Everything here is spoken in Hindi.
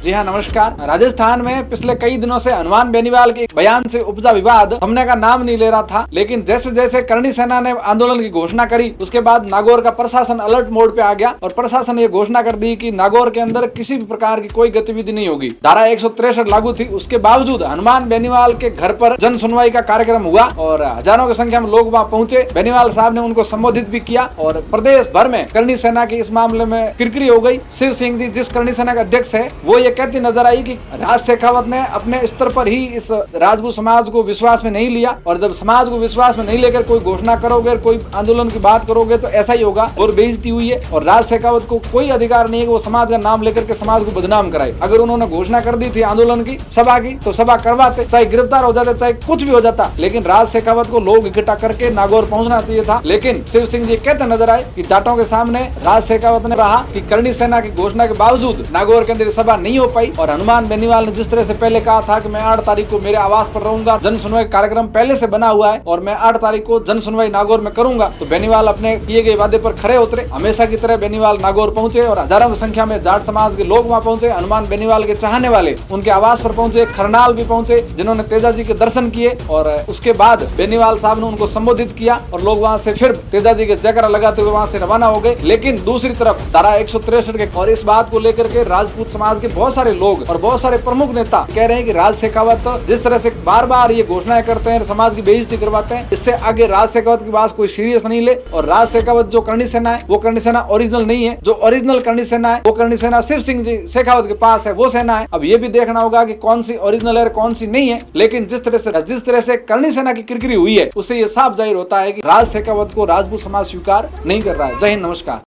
जी हाँ, नमस्कार। राजस्थान में पिछले कई दिनों से हनुमान बेनीवाल के बयान से उपजा विवाद थमने का नाम नहीं ले रहा था, लेकिन जैसे जैसे करणी सेना ने आंदोलन की घोषणा करी, उसके बाद नागौर का प्रशासन अलर्ट मोड पे आ गया और प्रशासन ये घोषणा कर दी कि नागौर के अंदर किसी भी प्रकार की कोई गतिविधि नहीं होगी। धारा 163 लागू थी, उसके बावजूद हनुमान बेनीवाल के घर पर जन सुनवाई का कार्यक्रम हुआ और हजारों की संख्या में लोग वहाँ पहुंचे। बेनीवाल साहब ने उनको संबोधित भी किया और प्रदेश भर में करणी सेना की इस मामले में किरकिरी हो गई। शिव सिंह जी जिस करणी सेना के अध्यक्ष है, वो ये कहती नजर आई कि राज शेखावत ने अपने स्तर पर ही इस राजपूत समाज को विश्वास में नहीं लिया और जब समाज को विश्वास में नहीं लेकर कोई घोषणा करोगे, कोई आंदोलन की बात करोगे तो ऐसा ही होगा और बेइज्जती हुई है। और राज शेखावत को कोई अधिकार नहीं है कि वो समाज का नाम लेकर के समाज को बदनाम कराए। अगर उन्होंने घोषणा कर दी थी आंदोलन की, सभा की, तो सभा करवाते, चाहे गिरफ्तार हो जाते, चाहे कुछ भी हो जाता, लेकिन राज शेखावत को लोग इकट्ठा करके नागौर पहुंचना चाहिए था। लेकिन शिव सिंह जी कहते नजर आए कि जाटों के सामने राज शेखावत ने कहा कि करणी सेना की घोषणा के बावजूद नागौर के अंदर सभा नहीं हो पाई और हनुमान बेनीवाल ने जिस तरह से पहले कहा था कि मैं 8 तारीख को मेरे आवास पर रहूंगा, जन सुनवाई कार्यक्रम पहले से बना हुआ है और मैं 8 तारीख को जन सुनवाई नागौर में करूंगा, तो बेनीवाल अपने किए गए वादे पर खरे उतरे। हमेशा की तरह बेनीवाल नागौर पहुंचे और हजारों की संख्या में जाट समाज के लोग वहां पहुंचे। हनुमान बेनीवाल के चाहने वाले उनके आवास पर पहुंचे, खरनाल भी पहुंचे, जिन्होंने तेजाजी के दर्शन किए और उसके बाद बेनीवाल साहब ने उनको संबोधित किया और लोग वहां से फिर तेजाजी के जयकारा लगाते हुए वहां से रवाना हो गए। लेकिन दूसरी तरफ धारा 163 के और इस बात को लेकर के राजपूत समाज के बहुत सारे लोग और बहुत सारे प्रमुख नेता कह रहे हैं कि राज शेखावत जिस तरह से बार बार ये घोषणाएं करते हैं, समाज की बेइज्जती करवाते हैं, इससे आगे राज शेखावत की बात कोई सीरियस नहीं ले। और राज शेखावत जो करणी सेना है वो करणी सेना ओरिजिनल नहीं है। जो ओरिजिनल करणी सेना है वो करणी सेना शिव सिंह जी शेखावत के पास है, वो सेना है। अब ये भी देखना होगा कि कौन सी ओरिजिनल है, कौन सी नहीं है। लेकिन जिस तरह से करणी सेना की किरकिरी हुई है, उससे ये साफ जाहिर होता है कि राज शेखावत को राजपूत समाज स्वीकार नहीं कर रहा है। जय हिंद, नमस्कार।